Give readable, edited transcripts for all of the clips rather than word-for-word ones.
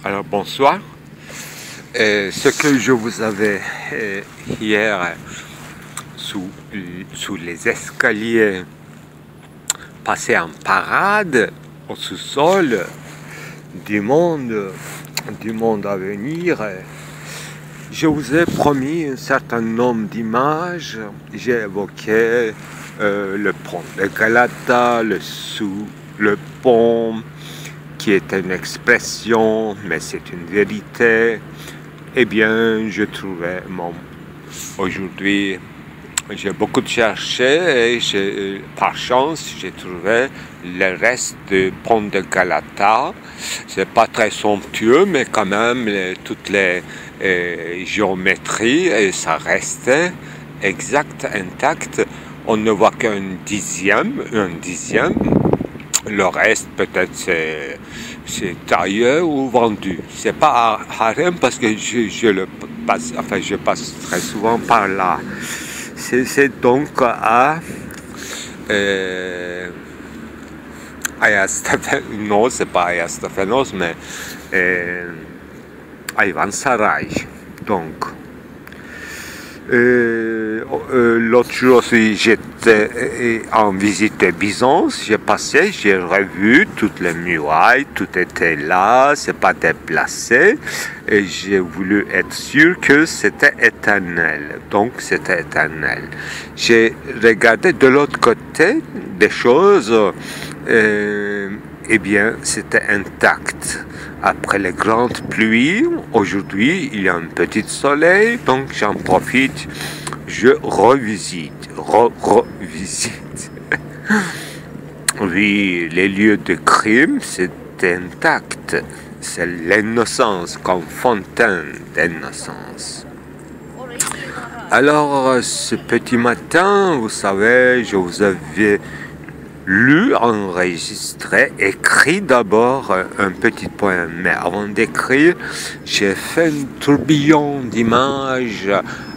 Alors bonsoir. Ce que je vous avais hier sous les escaliers passé en parade au sous-sol du monde à venir, je vous ai promis un certain nombre d'images. J'ai évoqué le pont de Galata, le pont qui est une expression, mais c'est une vérité. Eh bien, je trouvais, aujourd'hui, j'ai beaucoup cherché et par chance, j'ai trouvé le reste du pont de Galata. C'est pas très somptueux, mais quand même, toutes les géométries, et ça restait exact, intact. On ne voit qu'un dixième. Le reste, peut-être, c'est taillé ou vendu. C'est pas à Harem parce que je passe très souvent par là. C'est donc à non, c'est pas Hagia Stefanos, mais à Ivan Sarai. Donc, l'autre jour aussi, j'étais en visite de Byzance. J'ai revu toutes les murailles, tout était là, c'est pas déplacé. Et j'ai voulu être sûr que c'était éternel. Donc, c'était éternel. J'ai regardé de l'autre côté des choses, eh bien, c'était intact. Après les grandes pluies, aujourd'hui, il y a un petit soleil, donc j'en profite, je revisite. Oui, les lieux de crime, c'est intact. C'est l'innocence, comme fontaine d'innocence. Alors, ce petit matin, vous savez, je vous avais lu, enregistré, écrit d'abord un petit poème. Mais avant d'écrire, j'ai fait un tourbillon d'images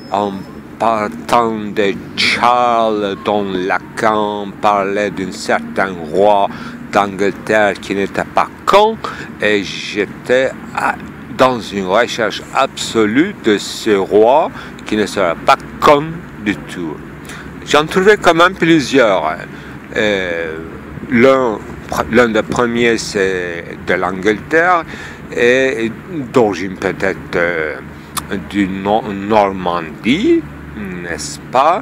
en partant de Charles, dont Lacan parlait d'un certain roi d'Angleterre qui n'était pas con, et j'étais dans une recherche absolue de ce roi qui ne serait pas con du tout. J'en trouvais quand même plusieurs. L'un des premiers, c'est de l'Angleterre et d'origine peut-être du Normandie, n'est-ce pas?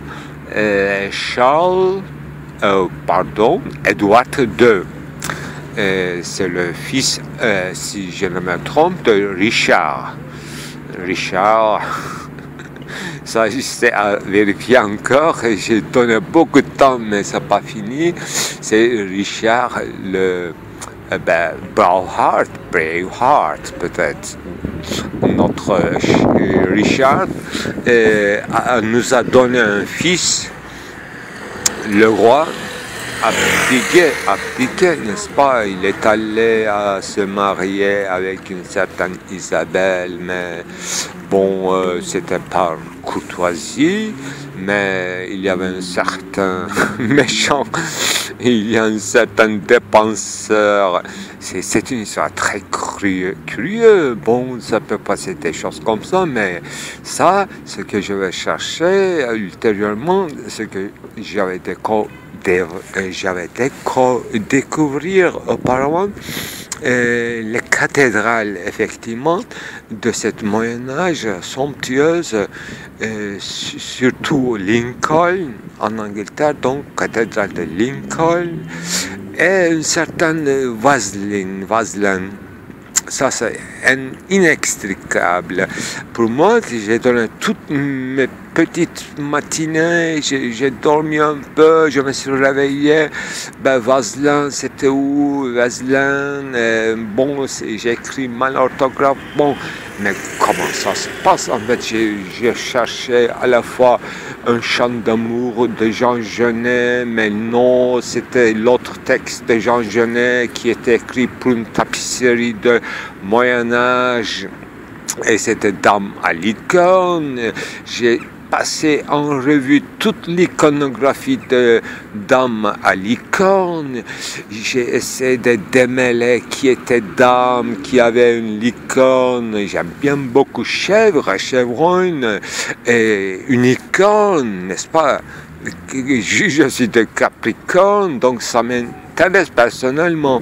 Édouard II. C'est le fils, si je ne me trompe, de Richard. Ça, j'essaie à vérifier encore, et j'ai donné beaucoup de temps, mais ça n'a pas fini. C'est Richard Braveheart, peut-être. Notre Richard nous a donné un fils, le roi, abdiqué, n'est-ce pas? Il est allé se marier avec une certaine Isabelle, mais bon, c'était par courtoisie, mais il y avait un certain méchant, il y a un certain dépenseur. C'est une histoire très curieuse. Bon, ça peut passer des choses comme ça, mais ça, ce que je vais chercher ultérieurement, ce que j'avais découvrir auparavant, les cathédrales, effectivement, de cette Moyen-Âge somptueuse, surtout Lincoln, en Angleterre, donc cathédrale de Lincoln, et une certaine Vaseline. Ça, c'est inextricable. Pour moi, j'ai donné toutes mes petites matinées, j'ai dormi un peu, je me suis réveillé. Vaseline, c'était où? Vaseline, bon, j'ai écrit mal orthographe, bon, mais comment ça se passe? En fait, j'ai cherché à la fois un chant d'amour de Jean Genet, mais non, c'était l'autre texte de Jean Genet qui était écrit pour une tapisserie de Moyen-Âge, et c'était Dame à licorne. J'ai passé en revue toute l'iconographie de Dame à licorne. J'ai essayé de démêler qui était Dame, qui avait une licorne. J'aime bien beaucoup chèvre, chevronne et unicorne, n'est-ce pas? Je suis de Capricorne, donc ça m'intéresse personnellement.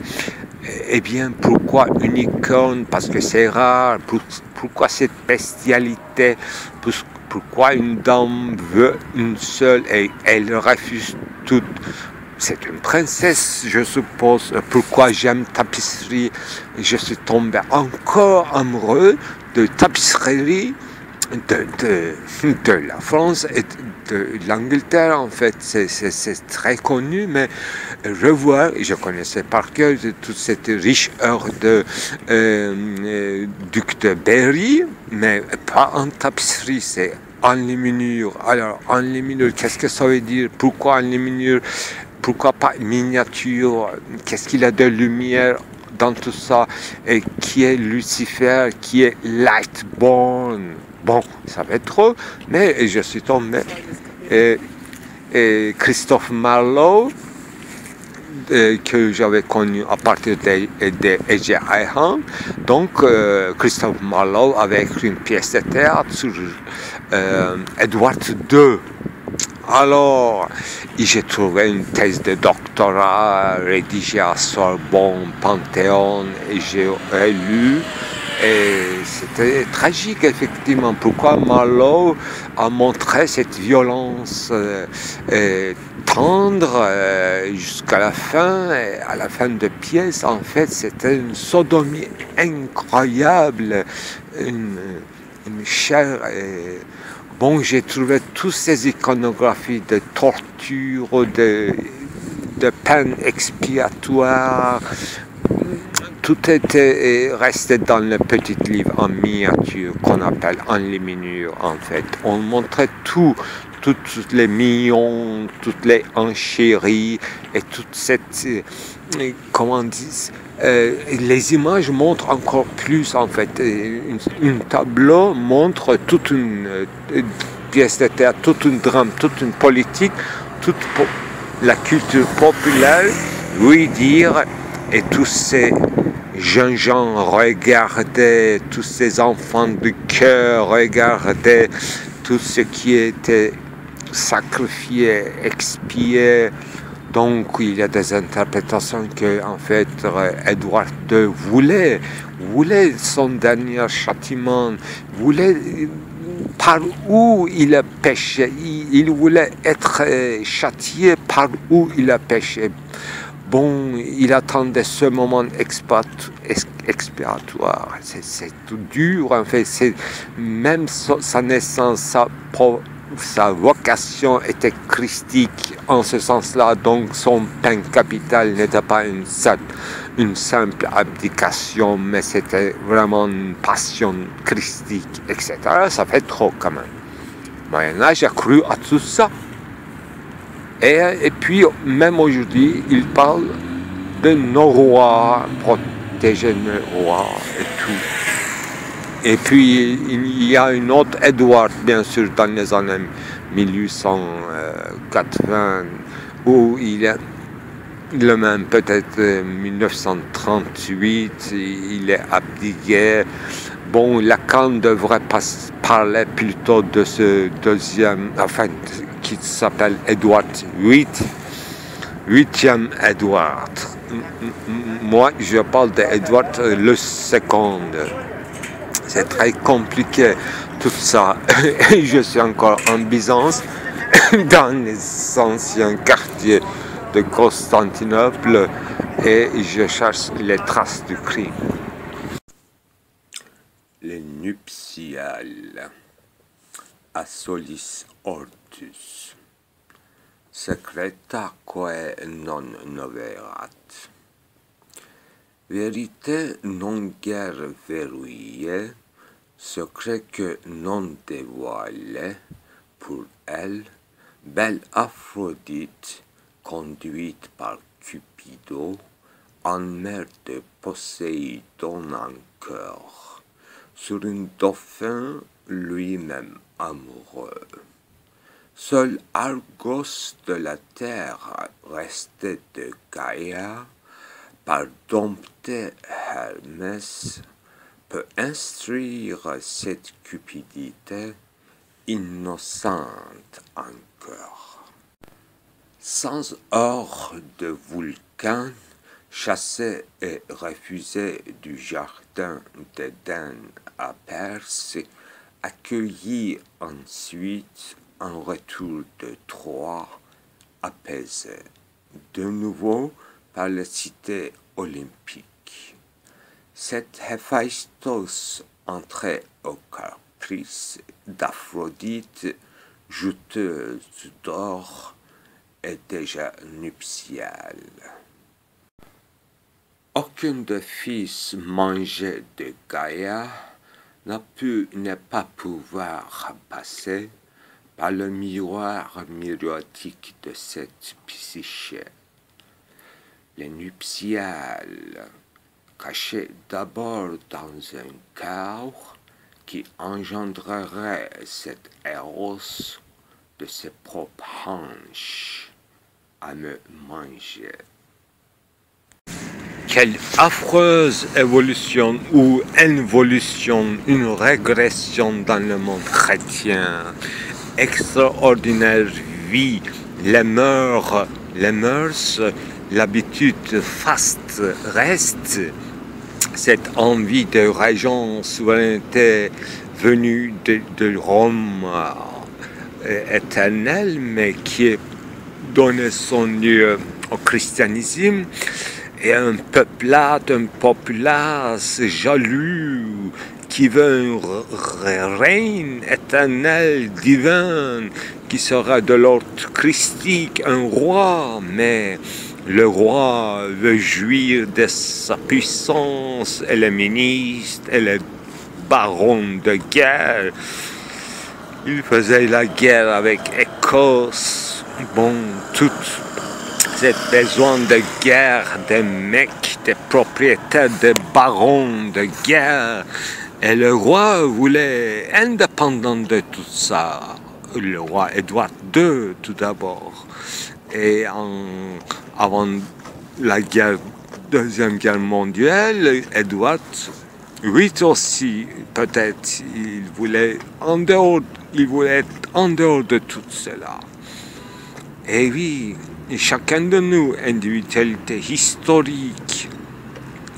Eh bien, pourquoi unicorne? Parce que c'est rare. Pourquoi cette bestialité? Pourquoi une dame veut une seule et elle refuse toute? C'est une princesse, je suppose. Pourquoi j'aime tapisserie? Je suis tombé encore amoureux de tapisserie de la France et de l'Angleterre, en fait. C'est très connu, mais revoir, je connaissais par cœur toute cette riche œuvre de Duc de Berry, mais pas en tapisserie, c'est enluminure. Alors, enluminure, qu'est-ce que ça veut dire? Pourquoi enluminure? Pourquoi pas miniature? Qu'est-ce qu'il y a de lumière dans tout ça? Et qui est Lucifer? Qui est Lightborn? Bon, ça va être trop, mais je suis tombé. Et Christophe Marlowe, que j'avais connu à partir de E.J. Ayhan. Donc, Christophe Marlowe avait écrit une pièce de théâtre sur Edward II. Alors, j'ai trouvé une thèse de doctorat rédigée à Sorbonne, Panthéon, et j'ai lu. Et c'était tragique, effectivement. Pourquoi Marlowe a montré cette violence tendre jusqu'à la fin? Et à la fin de pièce, en fait, c'était une sodomie incroyable, une chair. Bon, j'ai trouvé toutes ces iconographies de torture, de peine expiatoire. Tout était resté dans le petit livre en miniature qu'on appelle enluminure, en fait. On montrait tout, toutes les millions, toutes les enchéries et toute cette, comment on dit, les images montrent encore plus, en fait. Une tableau montre toute une pièce de théâtre, toute une drame, toute une politique, toute la culture populaire, lui dire, et tous ces jeunes gens regardaient, tous ces enfants de cœur regardaient tout ce qui était sacrifié, expié. Donc il y a des interprétations que, en fait, Edward II voulait son dernier châtiment, voulait par où il a péché, il voulait être châtié par où il a péché. Bon, il attendait ce moment expiatoire. C'est tout dur, en fait. Même sa naissance, sa vocation était christique en ce sens-là. Donc, son peine capitale n'était pas une simple abdication, mais c'était vraiment une passion christique, etc. Ça fait trop, quand même. Le Moyen-Âge a cru à tout ça. Et puis, même aujourd'hui, il parle de nos rois, protéger nos rois et tout. Et puis, il y a une autre Edward, bien sûr, dans les années 1880, où il est le même, peut-être 1938, il est abdiqué. Bon, Lacan devrait parler plutôt de ce deuxième, enfin, qui s'appelle Edward VIII, huitième Edward. Moi, je parle d'Edward le second. C'est très compliqué, tout ça. Je suis encore en Byzance, dans les anciens quartiers de Constantinople, et je cherche les traces du crime. Les nuptiales à solis ortus, secretaque non noverat. Vérité non guère verrouillée, secret que non dévoilé, pour elle, belle Aphrodite, conduite par Cupido, en mer de Poséidon en cœur, sur un dauphin lui-même amoureux. Seul Argos de la terre restait de Gaïa, par dompter Hermès, peut instruire cette cupidité innocente encore. Sans or de Vulcain, chassé et refusé du jardin d'Éden à Perse, accueilli ensuite en retour de Troie, apaisé de nouveau par la cité olympique. Cet Héphaïstos entrait au caprice d'Aphrodite, jouteuse d'or et déjà nuptiale. Aucun des fils mangés de Gaïa n'a pu ne pas pouvoir passer par le miroir miroitique de cette psyché. Les nuptiales, cachées d'abord dans un chaos qui engendrerait cet Eros de ses propres hanches à me manger. Quelle affreuse évolution ou involution, une régression dans le monde chrétien. Extraordinaire vie, les mœurs, l'habitude faste reste. Cette envie de régence, souveraineté venue de Rome éternelle, mais qui est donné son lieu au christianisme, et un peuplade, un populace jaloux qui veut un règne éternel, divin, qui sera de l'ordre christique, un roi, mais le roi veut jouir de sa puissance, et le ministre, et le baron de guerre. Il faisait la guerre avec Écosse, bon, tout cet besoin de guerre, des mecs, des propriétaires, des barons de guerre. Et le roi voulait indépendant de tout ça. Le roi Édouard II tout d'abord. Et avant la Deuxième Guerre mondiale, Édouard VIII aussi, peut-être, il voulait être en dehors de tout cela. Et oui, chacun de nous, individualité historique,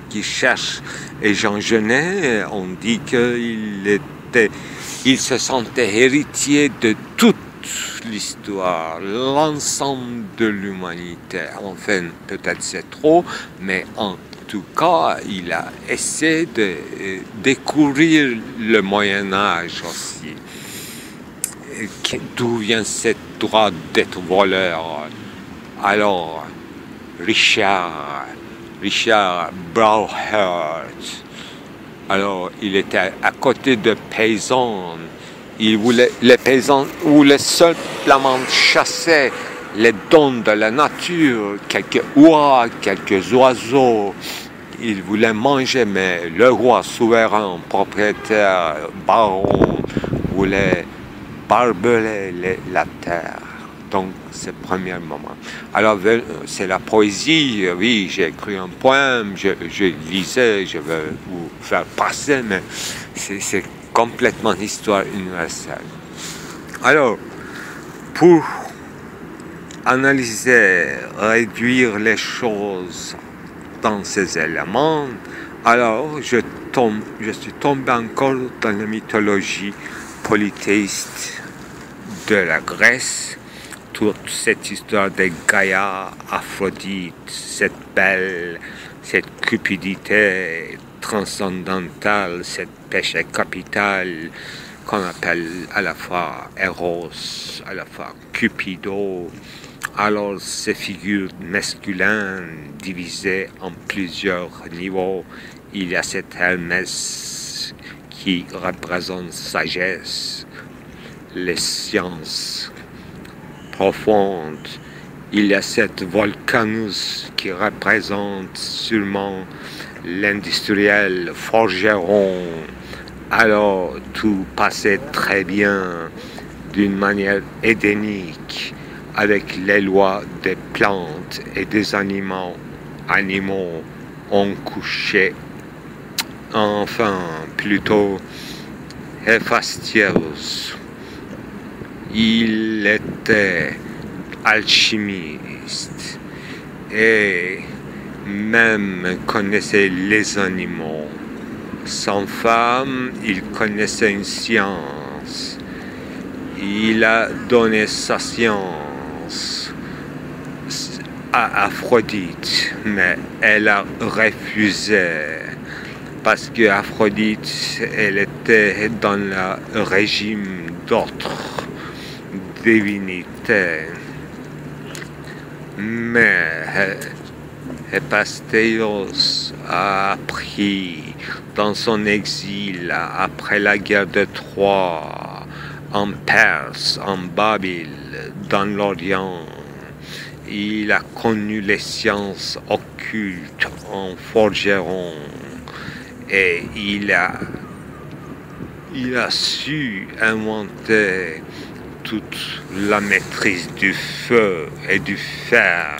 qui cherche. Et Jean Genet, on dit qu'il se sentait héritier de toute l'histoire, l'ensemble de l'humanité. Enfin, peut-être c'est trop, mais en tout cas, il a essayé de découvrir le Moyen-Âge aussi. D'où vient ce droit d'être voleur? Alors, Richard Brauhart, alors il était à côté de paysans. Les paysans voulaient simplement chasser les dons de la nature, quelques oies, quelques oiseaux. Ils voulaient manger, mais le roi souverain, propriétaire, baron, voulait barbeler la terre. Donc, c'est le premier moment. Alors, c'est la poésie. Oui, j'ai écrit un poème, je lisais, je vais vous faire passer, mais c'est complètement histoire universelle. Alors, pour analyser, réduire les choses dans ces éléments, alors je suis tombé encore dans la mythologie polythéiste de la Grèce, toute cette histoire de Gaïa, Aphrodite, cette cupidité transcendantale, cette péché capital qu'on appelle à la fois Eros, à la fois Cupido. Alors ces figures masculines divisées en plusieurs niveaux, il y a cet Hermès qui représente sagesse, les sciences profondes. Il y a cette Volcanus qui représente sûrement l'industriel forgeron. Alors tout passait très bien d'une manière édénique avec les lois des plantes et des animaux ont couché, enfin plutôt Héphaïstos. Il était alchimiste et même connaissait les animaux. Sans femme, il connaissait une science. Il a donné sa science à Aphrodite, mais elle a refusé parce que Aphrodite, elle était dans le régime d'autres divinités. Mais Héphaïstos a appris dans son exil après la guerre de Troie, en Perse, en Babyle, dans l'Orient. Il a connu les sciences occultes en forgeron et il a su inventer toute la maîtrise du feu et du fer.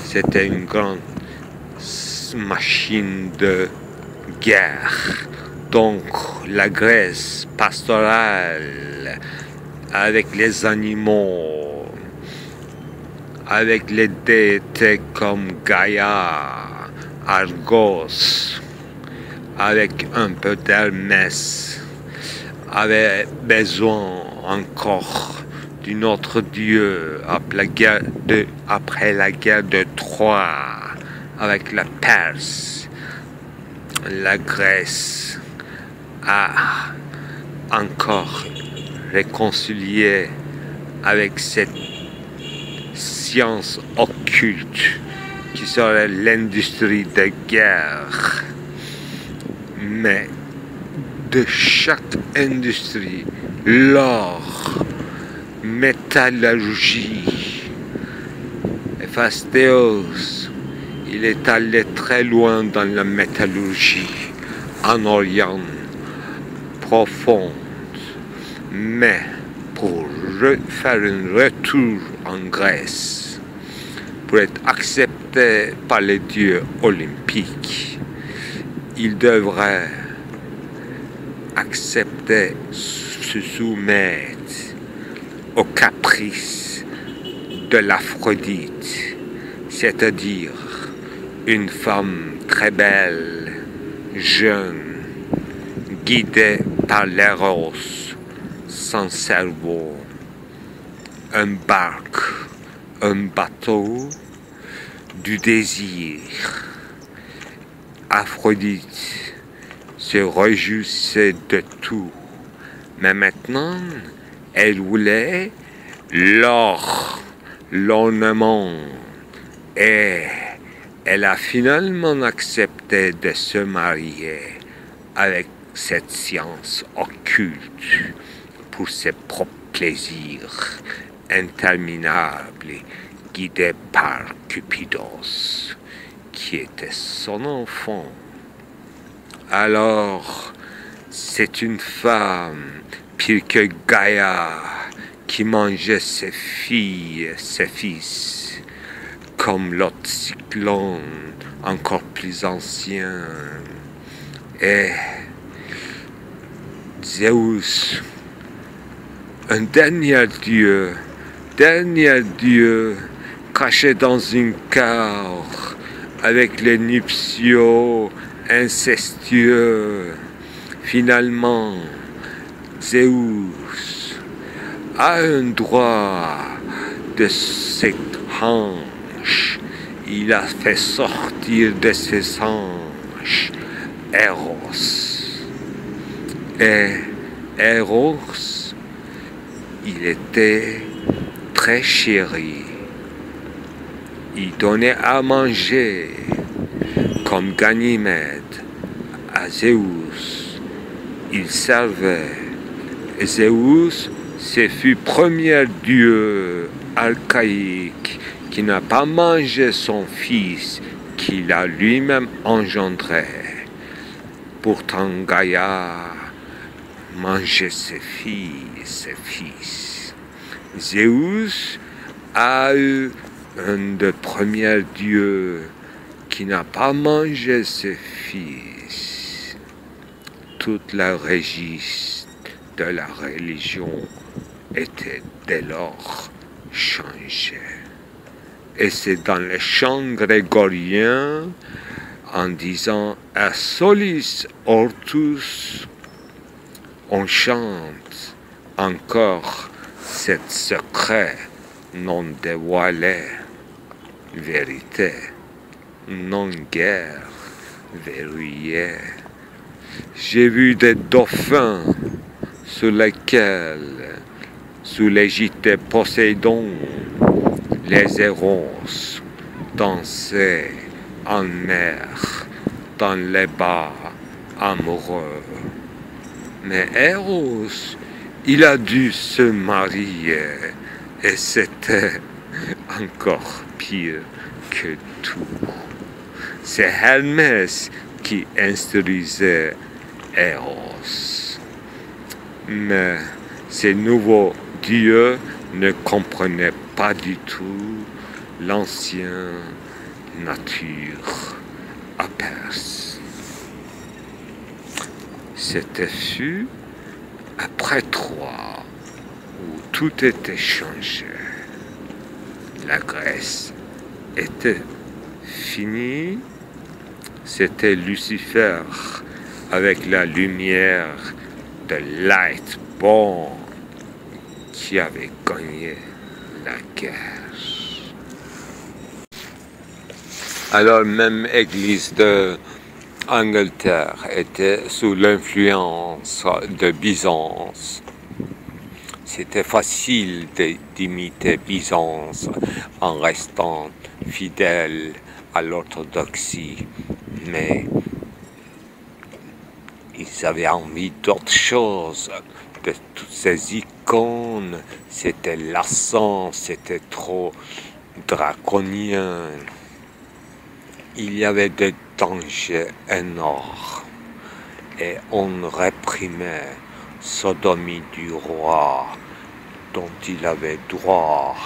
C'était une grande machine de guerre. Donc la Grèce pastorale, avec les animaux, avec les déités comme Gaïa, Argos, avec un peu d'Hermès, avait besoin encore d'un autre dieu après la guerre de Troie, avec la Perse. La Grèce a encore réconcilié avec cette science occulte qui serait l'industrie de guerre. Mais de chaque industrie, l'or, métallurgie, Héphaïstos, il est allé très loin dans la métallurgie en Orient profonde. Mais pour faire un retour en Grèce, pour être accepté par les dieux olympiques, il devrait accepter, se soumettre aux caprices de l'Aphrodite, c'est-à-dire une femme très belle, jeune, guidée par l'éros, sans cerveau, un bateau du désir. Aphrodite se réjouissait de tout, mais maintenant elle voulait l'or, l'ornement, et elle a finalement accepté de se marier avec cette science occulte pour ses propres plaisirs interminables, guidés par Cupidos, qui était son enfant. Alors, c'est une femme, pire que Gaïa, qui mangeait ses filles, ses fils, comme l'autre cyclone, encore plus ancien. Et Zeus, un dernier dieu, caché dans une cave, avec les nuptiaux incestueux. Finalement, Zeus a un droit de ses hanches. Il a fait sortir de ses hanches Eros. Et Eros, il était très chéri. Il donnait à manger comme Ganymède à Zeus. Il servait. Et Zeus, ce fut le premier dieu archaïque qui n'a pas mangé son fils qu'il a lui-même engendré. Pourtant Gaïa mangeait ses filles et ses fils. Zeus a eu un des premiers dieux qui n'a pas mangé ses fils. Toute la régie de la religion était dès lors changée. Et c'est dans les chants grégoriens, en disant « A solis ortus », on chante encore cet secret non dévoilé, vérité, non guère verrouillée. J'ai vu des dauphins sur lesquels, sous l'égide de Poséidon, les héros dansaient en mer dans les bas amoureux. Mais Eros, il a dû se marier et c'était encore pire que tout. C'est Hermès qui instruisait Eros. Mais ces nouveaux dieux ne comprenaient pas du tout l'ancienne nature aperçue. C'était fut après Troie où tout était changé. La Grèce était finie. C'était Lucifer avec la lumière de Lightborn qui avait gagné la guerre. Alors même Église de Angleterre était sous l'influence de Byzance. C'était facile d'imiter Byzance en restant fidèle à l'orthodoxie, mais ils avaient envie d'autre chose. De toutes ces icônes, c'était lassant, c'était trop draconien. Il y avait des dangers énormes et on réprimait sodomie du roi dont il avait droit.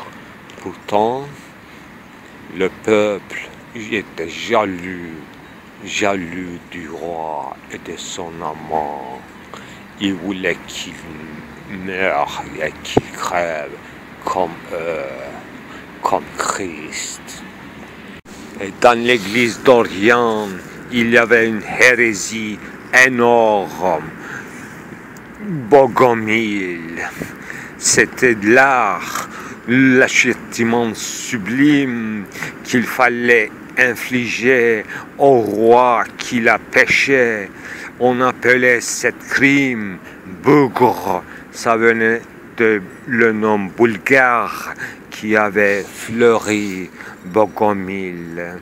Pourtant, le peuple était jaloux du roi et de son amant. Il voulait qu'il meure et qu'il crève comme eux, comme Christ. Et dans l'église d'Orient, il y avait une hérésie énorme. Bogomil, c'était de l'art, l'achètement sublime qu'il fallait infliger au roi qui l'a péché. On appelait ce crime bougre, ça venait de le nom bulgare qui avait fleuri Bogomil.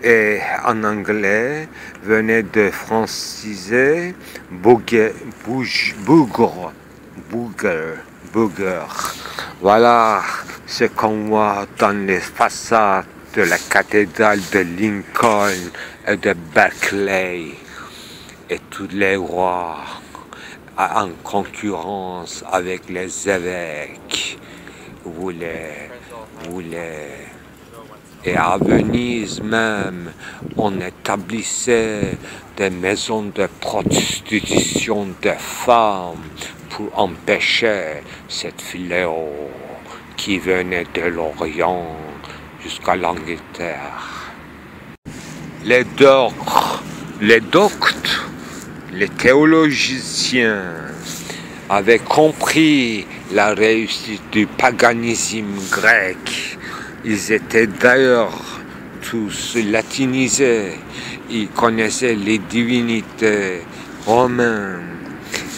Et en anglais, venait de franciser bougre. Voilà ce qu'on voit dans les façades de la cathédrale de Lincoln et de Berkeley. Et tous les rois en concurrence avec les évêques voulaient. Et à Venise même, on établissait des maisons de prostitution des femmes pour empêcher cette fléau qui venait de l'Orient jusqu'à l'Angleterre. Les doctes, les théologiens avaient compris la réussite du paganisme grec. Ils étaient d'ailleurs tous latinisés. Ils connaissaient les divinités romaines.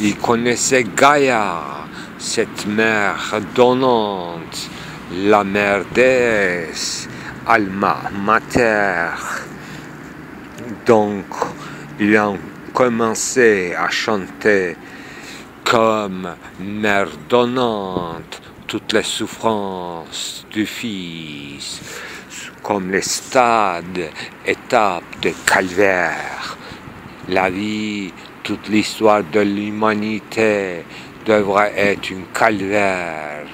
Ils connaissaient Gaïa, cette mère donnante, la mère déesse, Alma Mater. Donc, ils ont commencé à chanter comme mère donnante toutes les souffrances du Fils, comme les stades, étapes de calvaire, la vie toute l'histoire de l'humanité devrait être une calvaire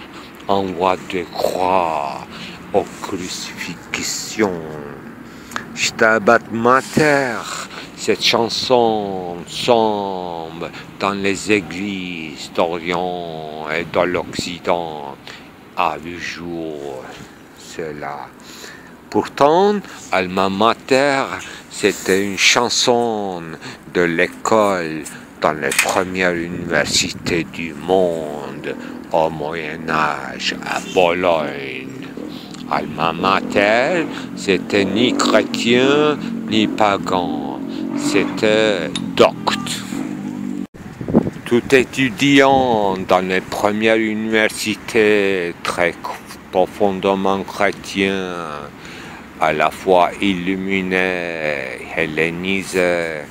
en voie de croix aux crucifixions. Stabat Mater, cette chanson semble dans les églises d'Orient et de l'Occident a vu jour cela. Pourtant, Alma Mater, c'était une chanson de l'école dans les premières universités du monde au Moyen-Âge à Bologne. Alma Mater, c'était ni chrétien ni pagan, c'était docte. Tout étudiant dans les premières universités très profondément chrétien, à la fois illuminé, hellénisé,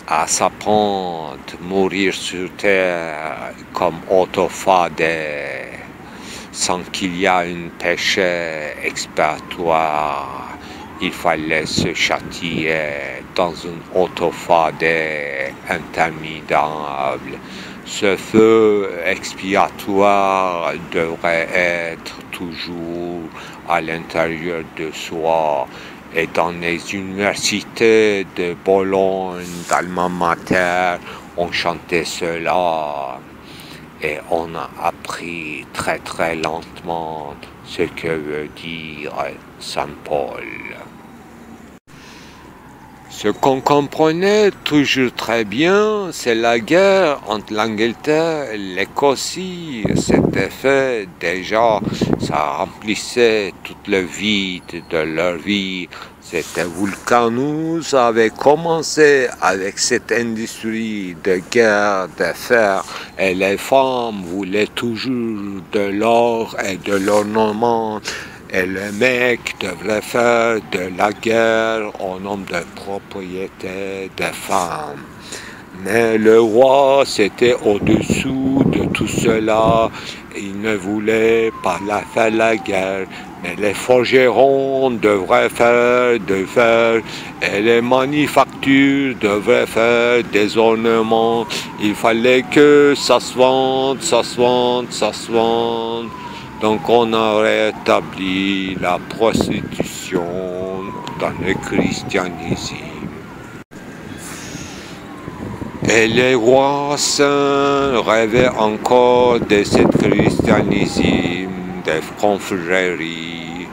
à sa pente, mourir sur terre comme autofadé, sans qu'il y ait un péché expiatoire. Il fallait se châtier dans un autofadé interminable. Ce feu expiatoire devrait être toujours à l'intérieur de soi. Et dans les universités de Bologne, d'Alma Mater, on chantait cela. Et on a appris très très lentement ce que veut dire Saint Paul. Ce qu'on comprenait toujours très bien, c'est la guerre entre l'Angleterre et l'Écosse. C'était fait déjà, ça remplissait tout le vide de leur vie. C'était Vulcanus avait commencé avec cette industrie de guerre, de fer, et les femmes voulaient toujours de l'or et de l'ornement. Et le mec devrait faire de la guerre au nom de propriété des femmes. Mais le roi, c'était au-dessous de tout cela. Il ne voulait pas faire la guerre. Mais les forgerons devraient faire de fer. Et les manufactures devraient faire des ornements. Il fallait que ça se vende, ça se vende, ça se vende. Donc on a rétabli la prostitution dans le christianisme. Et les rois saints rêvaient encore de ce christianisme, des confréries,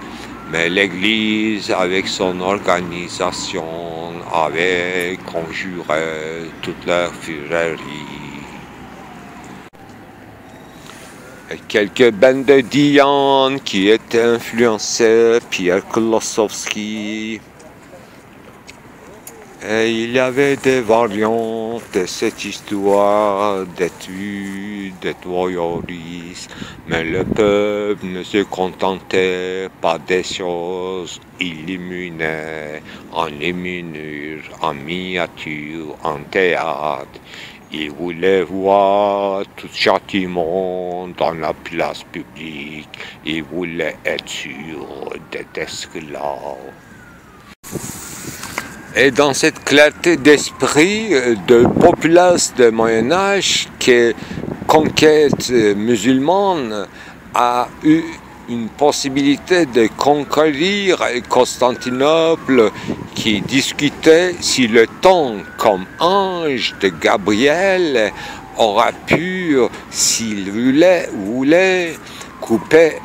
mais l'Église, avec son organisation, avait conjuré toute leur furerie. Quelques bandes de Diane qui étaient influencées, Pierre Klossowski. Et il y avait des variantes de cette histoire d'études, de royalistes, mais le peuple ne se contentait pas des choses illuminées en luminure, en miniature, en théâtre. Il voulait voir tout châtiment dans la place publique. Il voulait être sûr d'être esclave. Et dans cette clarté d'esprit de populace du Moyen-Âge, que conquête musulmane a eu une possibilité de conquérir Constantinople, qui discutait si le temps comme ange de Gabriel aurait pu, s'il voulait, couper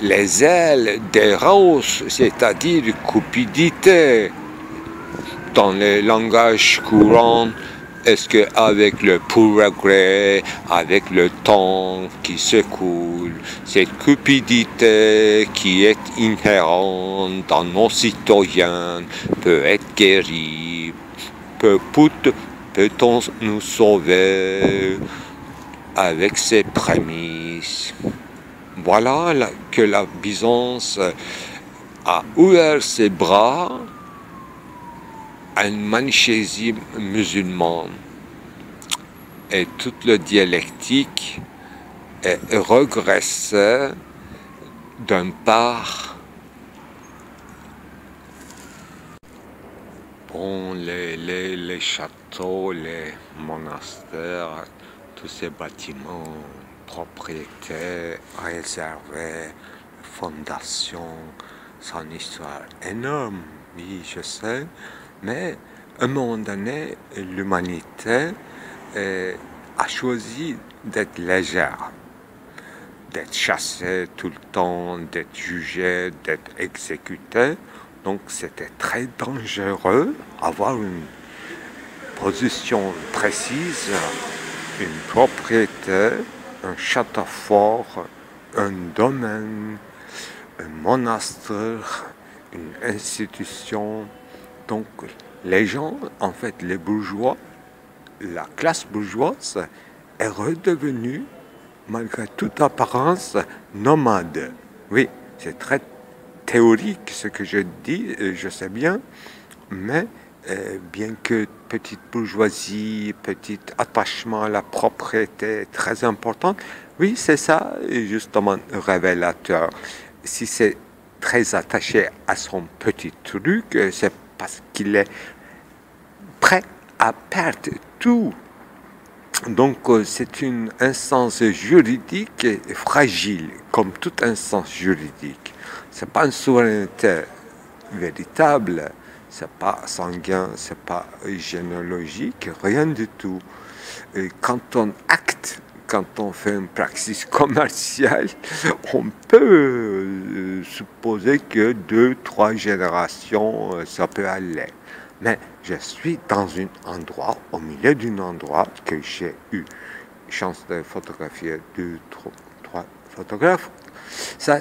les ailes des roses, c'est-à-dire cupidité. Dans le langage courant, est-ce qu'avec le progrès, avec le temps qui s'écoule, cette cupidité qui est inhérente dans nos citoyens peut être guérie? Peut-on nous sauver avec ces prémices? Voilà que la Byzance a ouvert ses bras à un manichéisme musulman, et toute la dialectique est regressée d'un part. Bon, les châteaux, les monastères, tous ces bâtiments, propriétés réservées, fondations, c'est une histoire énorme, oui, je sais, mais à un moment donné, l'humanité a choisi d'être légère, d'être chassée tout le temps, d'être jugée, d'être exécutée. Donc c'était très dangereux avoir une position précise, une propriété, un château fort, un domaine, un monastère, une institution. Donc les gens, en fait, les bourgeois, la classe bourgeoise est redevenue, malgré toute apparence, nomade. Oui, c'est très théorique ce que je dis, je sais bien, mais bien que petite bourgeoisie, petit attachement à la propriété est très importante, oui, c'est ça justement révélateur. Si c'est très attaché à son petit truc, c'est parce qu'il est prêt à perdre tout. Donc c'est une instance juridique fragile, comme toute instance juridique. C'est pas une souveraineté véritable, c'est pas sanguin, c'est pas généalogique, rien du tout. Et quand on acte, quand on fait une praxis commerciale, on peut supposer que 2-3 générations, ça peut aller. Mais je suis dans un endroit, au milieu d'un endroit que j'ai eu chance de photographier 2-3 photographes. Ça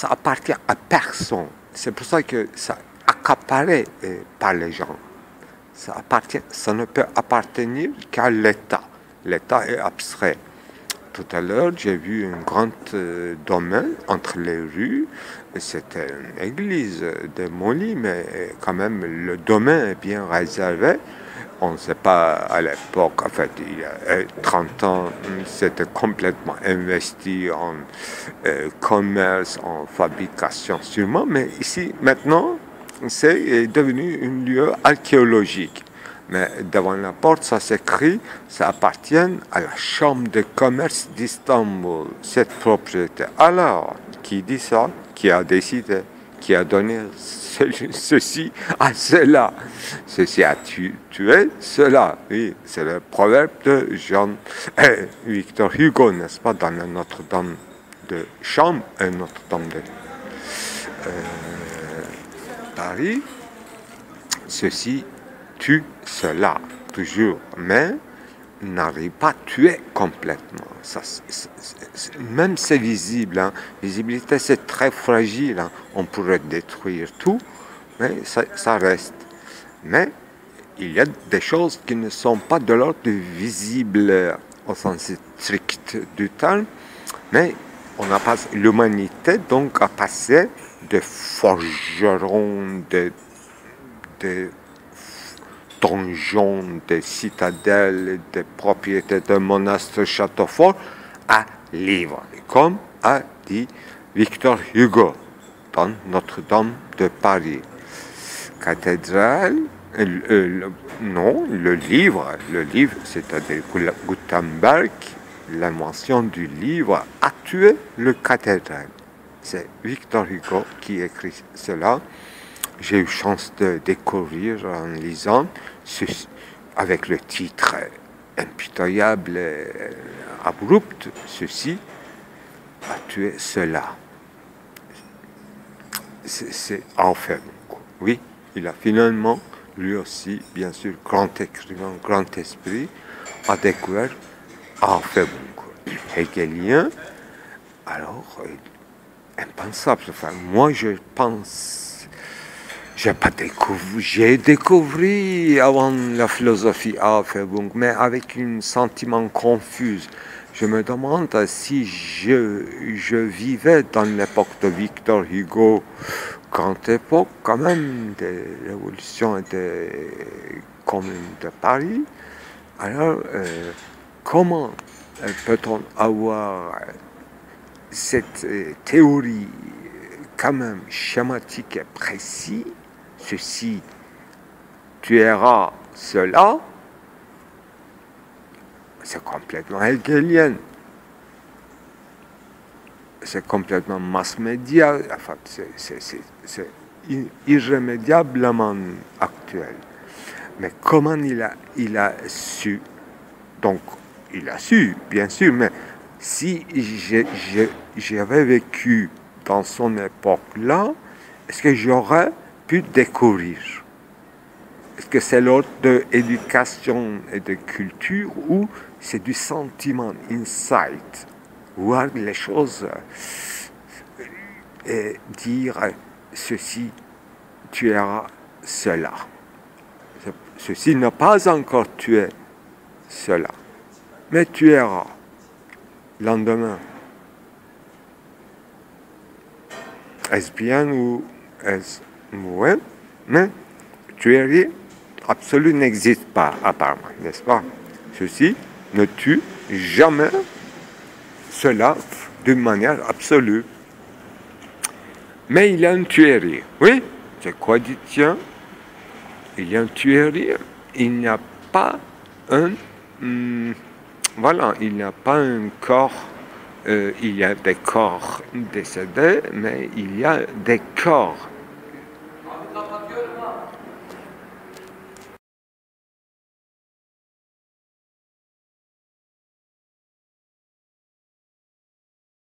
appartient à personne. C'est pour ça que ça accaparé par les gens. Ça ne peut appartenir qu'à l'État. L'État est abstrait. Tout à l'heure, j'ai vu un grand domaine entre les rues. C'était une église démolie, mais quand même, le domaine est bien réservé. On ne sait pas à l'époque, en fait, il y a 30 ans, c'était complètement investi en commerce, en fabrication sûrement, mais ici, maintenant, c'est devenu un lieu archéologique. Mais devant la porte, ça s'écrit, ça appartient à la Chambre de commerce d'Istanbul, cette propriété. Alors, qui dit ça? Qui a décidé? Qui a donné ceci à cela? Ceci a tué cela. Oui, c'est le proverbe de Victor Hugo, n'est-ce pas, dans la Notre-Dame de Chambre et Notre-Dame de Paris. Ceci tue cela, toujours, mais n'arrive pas à tuer complètement. Même c'est visible, hein. Visibilité c'est très fragile, hein. On pourrait détruire tout, mais ça reste. Mais il y a des choses qui ne sont pas de l'ordre visible au sens strict du terme, mais on a passé, l'humanité donc a passé de forgerons, de donjons, des citadelles, des propriétés de monastères, châteaux forts, à livres, comme a dit Victor Hugo dans Notre-Dame de Paris. Cathédrale, non, le livre, c'est-à-dire Gutenberg, l'invention du livre a tué le cathédrale. C'est Victor Hugo qui écrit cela. J'ai eu chance de découvrir en lisant avec le titre impitoyable et abrupt, ceci a tué cela. C'est enfer. Oui, il a finalement, lui aussi, bien sûr, grand écrivain, grand esprit, a découvert enfer. Hegelien, alors, impensable. Enfin, moi, je pense, j'ai découvert avant la philosophie Aufhebung, mais avec un sentiment confus. Je me demande si je vivais dans l'époque de Victor Hugo, grande époque quand même des révolutions et des communes de Paris. Alors, comment peut-on avoir cette théorie quand même schématique et précise, ceci tueras cela, c'est complètement hegelien. C'est complètement mass-média, enfin, c'est irrémédiablement actuel. Mais comment il a su? Donc, il a su, bien sûr, mais si j'avais vécu dans son époque-là, est-ce que j'aurais pu découvrir? Est-ce que c'est l'ordre d'éducation et de culture ou c'est du sentiment, insight, voir les choses et dire ceci tuera cela. Ceci n'a pas encore tué cela, mais tuera le lendemain. Est-ce bien ou est-ce mauvais? Mais tuerie absolue n'existe pas, apparemment, n'est-ce pas? Ceci ne tue jamais cela d'une manière absolue. Mais il y a une tuerie. Oui, c'est quoi dit tiens? Il y a une tuerie. Il n'y a pas un... voilà, il n'y a pas un corps. Il y a des corps décédés, mais il y a des corps